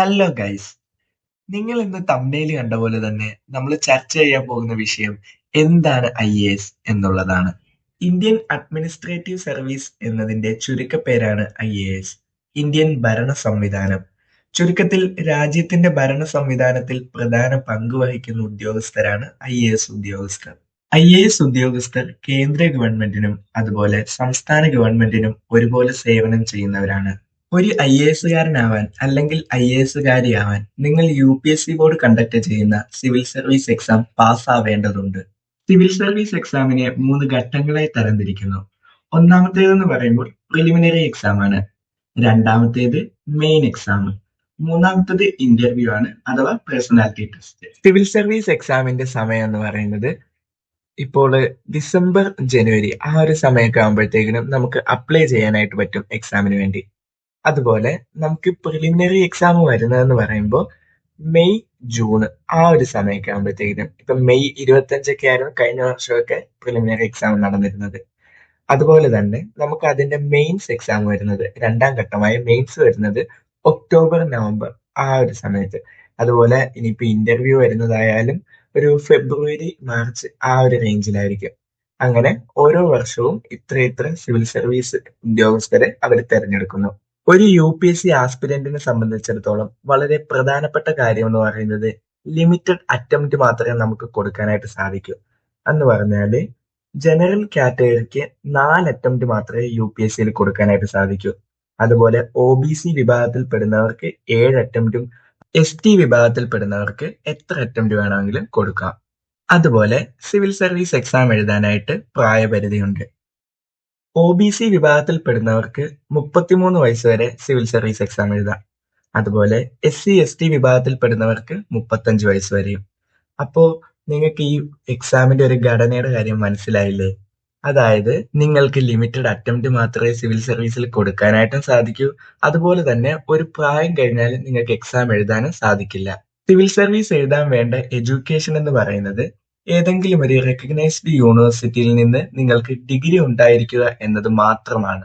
Hello guys. നിങ്ങൾ ഇന്ന് തമ്മിൽ കണ്ട പോലെ തന്നെ നമ്മൾ ചർച്ച ചെയ്യാൻ പോകുന്ന വിഷയം എന്താണ് IAS എന്നുള്ളതാണ്. ഇന്ത്യൻ അഡ്മിനിസ്ട്രേറ്റീവ് സർവീസ് എന്നതിന്റെ ചുരുക്കപ്പേരാണ് IAS. ഇന്ത്യൻ ഭരണ സംവിധാനം. ചുരുക്കത്തിൽ രാജ്യത്തിന്റെ ഭരണ സംവിധാനത്തിൽ പ്രധാന പങ്ക് വഹിക്കുന്ന ഉദ്യോഗസ്ഥരാണ് IAS ഉദ്യോഗസ്ഥർ. IAS ഉദ്യോഗസ്ഥർ കേന്ദ്ര ഗവൺമെന്റിനും അതുപോലെ സംസ്ഥാന ഗവൺമെന്റിനും ഒരുപോലെ സേവനം ചെയ്യുന്നവരാണ്. ഒരു IASകാരനാവാൻ അല്ലെങ്കിൽ IASകാരിയാവാൻ നിങ്ങൾ UPSC ബോർഡ് കണ്ടക്ട് ചെയ്യുന്ന സിവിൽ സർവീസ് എക്സാം പാസ്സാവേണ്ടതുണ്ട്. സിവിൽ സർവീസ് എക്സാമിനെ 3 ഘട്ടങ്ങളായി തരംതിരിക്കുന്നു. ഒന്നാമത്തേതെന്ന് പറയുമ്പോൾ പ്രിലിമിനറി എക്സാം ആണ്. രണ്ടാമത്തേത് മെയിൻ എക്സാം. മൂന്നാമത്തേത് ഇന്റർവ്യൂ ആണ് അഥവാ പേഴ്സണാലിറ്റി ടെസ്റ്റ്. സിവിൽ സർവീസ് എക്സാമിന്റെ സമയം എന്ന് പറയുന്നത് ഇപ്പോൾ ഡിസംബർ, ജനുവരി ആ ഒരു സമയമൊക്കെ ആകുമ്പോഴത്തേക്കിനും നമുക്ക് അപ്ലൈ ചെയ്യാനായിട്ട് പറ്റും എക്സാമിന് വേണ്ടി. അതുപോലെ നമുക്ക് പ്രിലിമിനറി എക്സാം വരുന്നതെന്ന് പറയുമ്പോൾ മെയ്, ജൂൺ ആ ഒരു സമയമൊക്കെ ആകുമ്പോഴത്തേക്കിനും ഇപ്പൊ മെയ് 25 ആയിരുന്നു കഴിഞ്ഞ വർഷമൊക്കെ പ്രിലിമിനറി എക്സാം നടന്നിരുന്നത്. അതുപോലെ തന്നെ നമുക്ക് അതിന്റെ മെയിൻസ് എക്സാം വരുന്നത്, രണ്ടാം ഘട്ടമായ മെയിൻസ് വരുന്നത് ഒക്ടോബർ, നവംബർ ആ ഒരു സമയത്ത്. അതുപോലെ ഇനിയിപ്പോ ഇന്റർവ്യൂ വരുന്നതായാലും ഒരു ഫെബ്രുവരി, മാർച്ച് ആ ഒരു റേഞ്ചിലായിരിക്കും. അങ്ങനെ ഓരോ വർഷവും ഇത്ര സിവിൽ സർവീസ് ഉദ്യോഗസ്ഥരെ അവർ തെരഞ്ഞെടുക്കുന്നു. ഒരു UPSC ആസ്പിരന്റിനെ സംബന്ധിച്ചിടത്തോളം വളരെ പ്രധാനപ്പെട്ട കാര്യം എന്ന് പറയുന്നത് ലിമിറ്റഡ് അറ്റംപ്റ്റ് മാത്രമേ നമുക്ക് കൊടുക്കാനായിട്ട് സാധിക്കൂ. എന്ന് പറഞ്ഞാല് ജനറൽ കാറ്റഗറിക്ക് 4 അറ്റംപ്റ്റ് മാത്രമേ UPSCയിൽ കൊടുക്കാനായിട്ട് സാധിക്കൂ. അതുപോലെ OBC വിഭാഗത്തിൽ പെടുന്നവർക്ക് 7 അറ്റംപ്റ്റും ST വിഭാഗത്തിൽ പെടുന്നവർക്ക് എത്ര അറ്റംപ്റ്റ് വേണമെങ്കിലും കൊടുക്കാം. അതുപോലെ സിവിൽ സർവീസ് എക്സാം എഴുതാനായിട്ട് പ്രായപരിധിയുണ്ട്. OBC വിഭാഗത്തിൽ പെടുന്നവർക്ക് 33 വയസ്സ് വരെ സിവിൽ സർവീസ് എക്സാം എഴുതാം. അതുപോലെ SC/ST വിഭാഗത്തിൽ പെടുന്നവർക്ക് 35 വയസ്സ് വരെയും. അപ്പോ നിങ്ങൾക്ക് ഈ എക്സാമിന്റെ ഒരു ഘടനയുടെ കാര്യം മനസ്സിലായില്ലേ? അതായത് നിങ്ങൾക്ക് ലിമിറ്റഡ് അറ്റംപ്റ്റ് മാത്രമേ സിവിൽ സർവീസിൽ കൊടുക്കാനായിട്ടും സാധിക്കൂ. അതുപോലെ തന്നെ ഒരു പ്രായം കഴിഞ്ഞാൽ നിങ്ങൾക്ക് എക്സാം എഴുതാനും സാധിക്കില്ല. സിവിൽ സർവീസ് എഴുതാൻ വേണ്ട എഡ്യൂക്കേഷൻ എന്ന് പറയുന്നത് ഏതെങ്കിലും ഒരു റെക്കഗ്നൈസ്ഡ് യൂണിവേഴ്സിറ്റിയിൽ നിന്ന് നിങ്ങൾക്ക് ഡിഗ്രി ഉണ്ടായിരിക്കുക എന്നത് മാത്രമാണ്.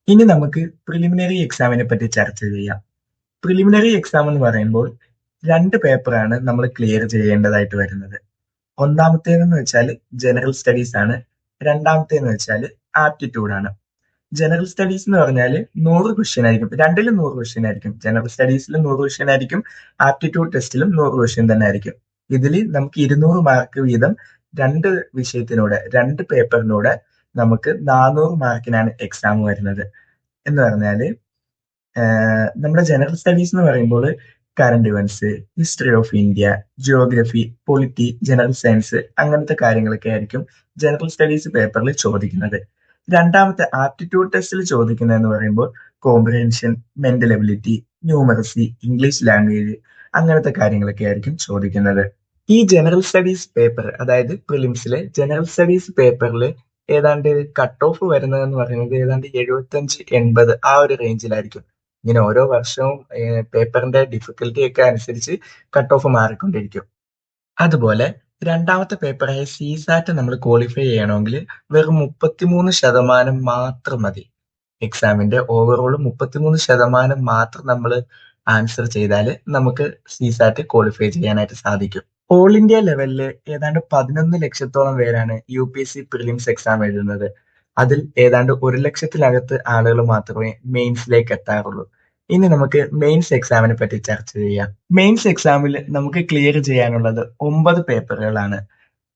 ഇനി നമുക്ക് പ്രിലിമിനറി എക്സാമിനെ പറ്റി ചർച്ച ചെയ്യാം. പ്രിലിമിനറി എക്സാം എന്ന് പറയുമ്പോൾ 2 പേപ്പറാണ് നമ്മൾ ക്ലിയർ ചെയ്യേണ്ടതായിട്ട് വരുന്നത്. ഒന്നാമത്തേതെന്ന് വെച്ചാൽ ജനറൽ സ്റ്റഡീസ് ആണ്. രണ്ടാമത്തേന്ന് വെച്ചാൽ ആപ്റ്റിറ്റ്യൂഡ് ആണ്. ജനറൽ സ്റ്റഡീസ് എന്ന് പറഞ്ഞാൽ 100 ക്വസ്റ്റ്യൻ ആയിരിക്കും. രണ്ടിലും 100 ക്വസ്റ്റ്യൻ ആയിരിക്കും. ജനറൽ സ്റ്റഡീസിലും 100 ക്വസ്റ്റ്യൻ ആയിരിക്കും, ആപ്റ്റിറ്റ്യൂഡ് ടെസ്റ്റിലും 100 ക്വസ്റ്റ്യൻ തന്നെ ആയിരിക്കും. ഇതിൽ നമുക്ക് 200 മാർക്ക് വീതം 2 വിഷയത്തിനൂടെ, 2 പേപ്പറിനൂടെ നമുക്ക് 400 മാർക്കിനാണ് എക്സാം വരുന്നത്. എന്ന് പറഞ്ഞാല് നമ്മുടെ ജനറൽ സ്റ്റഡീസ് എന്ന് പറയുമ്പോൾ current events, history of India, geography, polity, general science അങ്ങനത്തെ കാര്യങ്ങളൊക്കെ ആയിരിക്കും ജനറൽ സ്റ്റഡീസ് പേപ്പറിൽ ചോദിക്കുന്നത്. രണ്ടാമത്തെ ആപ്റ്റിറ്റ്യൂഡ് ടെസ്റ്റിൽ ചോദിക്കുന്നതെന്ന് പറയുമ്പോൾ comprehension, mental ability, numeracy, English language അങ്ങനത്തെ കാര്യങ്ങളൊക്കെ ആയിരിക്കും ചോദിക്കുന്നത്. ഈ ജനറൽ സ്റ്റഡീസ് പേപ്പർ, അതായത് പ്രിലിംസിലെ ജനറൽ സ്റ്റഡീസ് പേപ്പറിൽ ഏതാണ്ട് കട്ട് ഓഫ് വരുന്നതെന്ന് പറയുന്നത് ഏതാണ്ട് 75-80 ആ ഒരു റേഞ്ചിലായിരിക്കും. ഇങ്ങനെ ഓരോ വർഷവും പേപ്പറിന്റെ ഡിഫിക്കൽറ്റി ഒക്കെ അനുസരിച്ച് കട്ട് ഓഫ് മാറിക്കൊണ്ടിരിക്കും. അതുപോലെ രണ്ടാമത്തെ പേപ്പറായ CSAT നമ്മൾ ക്വാളിഫൈ ചെയ്യണമെങ്കിൽ വെറും 33% മാത്രം മതി. എക്സാമിന്റെ ഓവറോൾ 33% മാത്രം നമ്മൾ ആൻസർ ചെയ്താൽ നമുക്ക് CSAT ക്വാളിഫൈ ചെയ്യാനായിട്ട് സാധിക്കും. ഓൾ ഇന്ത്യ ലെവലിൽ ഏതാണ്ട് 11 ലക്ഷത്തോളം പേരാണ് UPSC പ്രിലിംസ് എക്സാം എഴുതുന്നത്. അതിൽ ഏതാണ്ട് 1 ലക്ഷത്തിനകത്ത് ആളുകൾ മാത്രമേ മെയിൻസിലേക്ക് എത്താറുള്ളൂ. ഇനി നമുക്ക് മെയിൻസ് എക്സാമിനെ പറ്റി ചർച്ച ചെയ്യാം. മെയിൻസ് എക്സാമിൽ നമുക്ക് ക്ലിയർ ചെയ്യാനുള്ളത് 9 പേപ്പറുകളാണ്.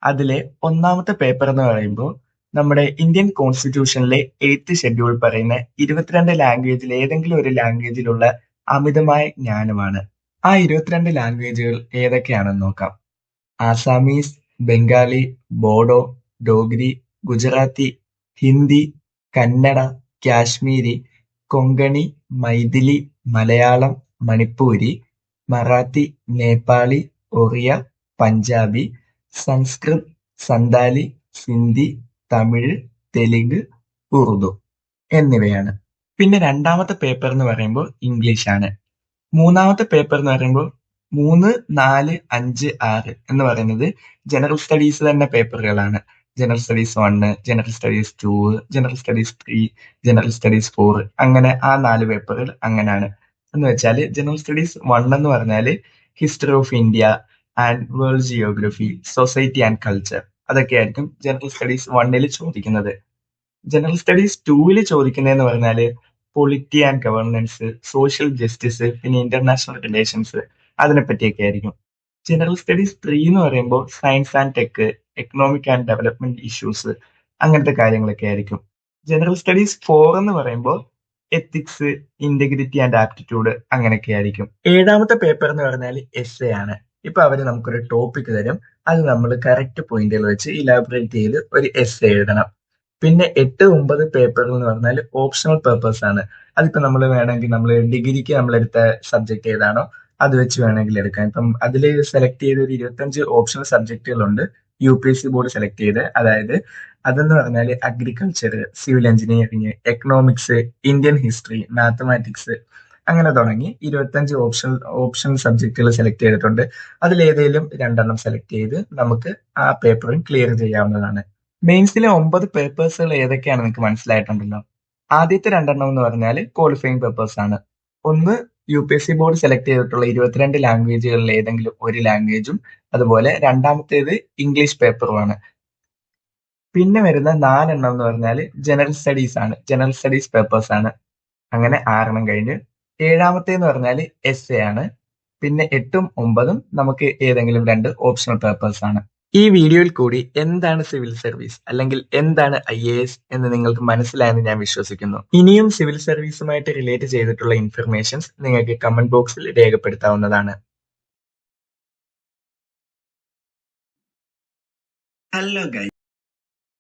അതിലെ ഒന്നാമത്തെ പേപ്പർ എന്ന് പറയുമ്പോൾ നമ്മുടെ ഇന്ത്യൻ കോൺസ്റ്റിറ്റ്യൂഷനിലെ 8th ഷെഡ്യൂൾ പറയുന്ന 22 ലാംഗ്വേജിൽ ഏതെങ്കിലും ഒരു ലാംഗ്വേജിലുള്ള അമിതമായ ജ്ഞാനമാണ്. ആ 22 ലാംഗ്വേജുകൾ ഏതൊക്കെയാണെന്ന് നോക്കാം. ആസാമീസ്, ബംഗാളി, ബോഡോ, ഡോഗ്രി, ഗുജറാത്തി, ഹിന്ദി, കന്നഡ, കാശ്മീരി, കൊങ്കണി, മൈഥിലി, മലയാളം, മണിപ്പൂരി, മറാത്തി, നേപ്പാളി, ഒറിയ, പഞ്ചാബി, സംസ്കൃത്, സന്താലി, സിന്ധി, തമിഴ്, തെലുങ്ക്, ഉറുദു എന്നിവയാണ്. പിന്നെ രണ്ടാമത്തെ പേപ്പർ എന്ന് പറയുമ്പോൾ ഇംഗ്ലീഷ് ആണ്. മൂന്നാമത്തെ പേപ്പർ എന്ന് പറയുമ്പോൾ 3, 4, 5, 6 എന്ന് പറയുന്നത് ജനറൽ സ്റ്റഡീസ് തന്നെ പേപ്പറുകളാണ്. General studies 1, general studies 2, general studies 3, general studies 4 അങ്ങനെ ആ 4 പേപ്പറുകൾ അങ്ങനെയാണ്. എന്ന് വെച്ചാൽ ജനറൽ സ്റ്റഡീസ് 1 എന്ന് പറഞ്ഞാൽ history of India and world geography, society and culture, അതൊക്കെയായിരിക്കും ജനറൽ സ്റ്റഡീസ് 1 ചോദിക്കുന്നത്. ജനറൽ സ്റ്റഡീസ് 2 ചോദിക്കുന്നതെന്ന് പറഞ്ഞാൽ polity and governance, social justice, പിന്നെ ഇന്റർനാഷണൽ റിലേഷൻസ്, അതിനെ പറ്റിയൊക്കെ ആയിരിക്കും. ജനറൽ സ്റ്റഡീസ് 3 എന്ന് പറയുമ്പോൾ science and tech, economic and development issues, അങ്ങനത്തെ കാര്യങ്ങളൊക്കെ ആയിരിക്കും. ജനറൽ സ്റ്റഡീസ് 4 എന്ന് പറയുമ്പോൾ എത്തിക്സ്, ഇന്റഗ്രിറ്റി ആൻഡ് ആപ്റ്റിറ്റ്യൂഡ്, അങ്ങനെയൊക്കെ ആയിരിക്കും. 7ാമത്തെ പേപ്പർ എന്ന് പറഞ്ഞാൽ എസ്സേ ആണ്. ഇപ്പൊ അവര് നമുക്കൊരു ടോപ്പിക് തരും, അത് നമ്മൾ കറക്റ്റ് പോയിന്റുകൾ വെച്ച് ഇലാബറേറ്റ് ചെയ്ത് ഒരു എസ്സേ എഴുതണം. പിന്നെ 8, 9 പേപ്പറുകൾ എന്ന് പറഞ്ഞാൽ ഓപ്ഷണൽ പേപ്പേഴ്സ് ആണ്. അതിപ്പോ നമ്മൾ വേണമെങ്കിൽ നമ്മൾ ഡിഗ്രിക്ക് നമ്മളെടുത്ത സബ്ജക്ട് ഏതാണോ അത് വെച്ച് വേണമെങ്കിൽ എടുക്കാം. ഇപ്പം അതിൽ സെലക്ട് ചെയ്ത ഒരു 25 ഓപ്ഷണൽ സബ്ജക്റ്റുകളുണ്ട് UPSC ബോർഡ് സെലക്ട് ചെയ്ത്. അതായത് അതെന്ന് പറഞ്ഞാൽ agriculture, civil engineering, economics, Indian history, mathematics, അങ്ങനെ തുടങ്ങി 25 ഓപ്ഷണൽ സബ്ജക്റ്റുകൾ സെലക്ട് ചെയ്തിട്ടുണ്ട്. അതിലേതേലും 2 സെലക്ട് ചെയ്ത് നമുക്ക് ആ പേപ്പറും ക്ലിയർ ചെയ്യാവുന്നതാണ്. മെയിൻസിലെ 9 പേപ്പേഴ്സുകൾ ഏതൊക്കെയാണ് നിങ്ങൾക്ക് മനസ്സിലായിട്ടുണ്ടല്ലോ. ആദ്യത്തെ 2 എന്ന് പറഞ്ഞാൽ ക്വാളിഫയിങ് പേപ്പേഴ്സ് ആണ്. ഒന്ന് UPSC ബോർഡ് സെലക്ട് ചെയ്തിട്ടുള്ള 22 ലാംഗ്വേജുകളിൽ ഏതെങ്കിലും ഒരു ലാംഗ്വേജും, അതുപോലെ രണ്ടാമത്തേത് ഇംഗ്ലീഷ് പേപ്പറുമാണ്. പിന്നെ വരുന്ന 4 എന്ന് പറഞ്ഞാൽ ജനറൽ സ്റ്റഡീസ് ആണ്, ജനറൽ സ്റ്റഡീസ് പേപ്പേഴ്സ് ആണ്. അങ്ങനെ 6 കഴിഞ്ഞ് 7ാമത്തേന്ന് പറഞ്ഞാൽ എസ്സേ ആണ്. പിന്നെ 8ഉം 9ഉം നമുക്ക് ഏതെങ്കിലും 2 ഓപ്ഷണൽ പേപ്പേഴ്സ് ആണ്. ഈ വീഡിയോയിൽ കൂടി എന്താണ് സിവിൽ സർവീസ് അല്ലെങ്കിൽ എന്താണ് IAS എന്ന് നിങ്ങൾക്ക് മനസ്സിലായെന്ന് ഞാൻ വിശ്വസിക്കുന്നു. ഇനിയും സിവിൽ സർവീസുമായിട്ട് റിലേറ്റ് ചെയ്തിട്ടുള്ള ഇൻഫർമേഷൻസ് നിങ്ങൾക്ക് കമന്റ് ബോക്സിൽ രേഖപ്പെടുത്താവുന്നതാണ്. Hello guys.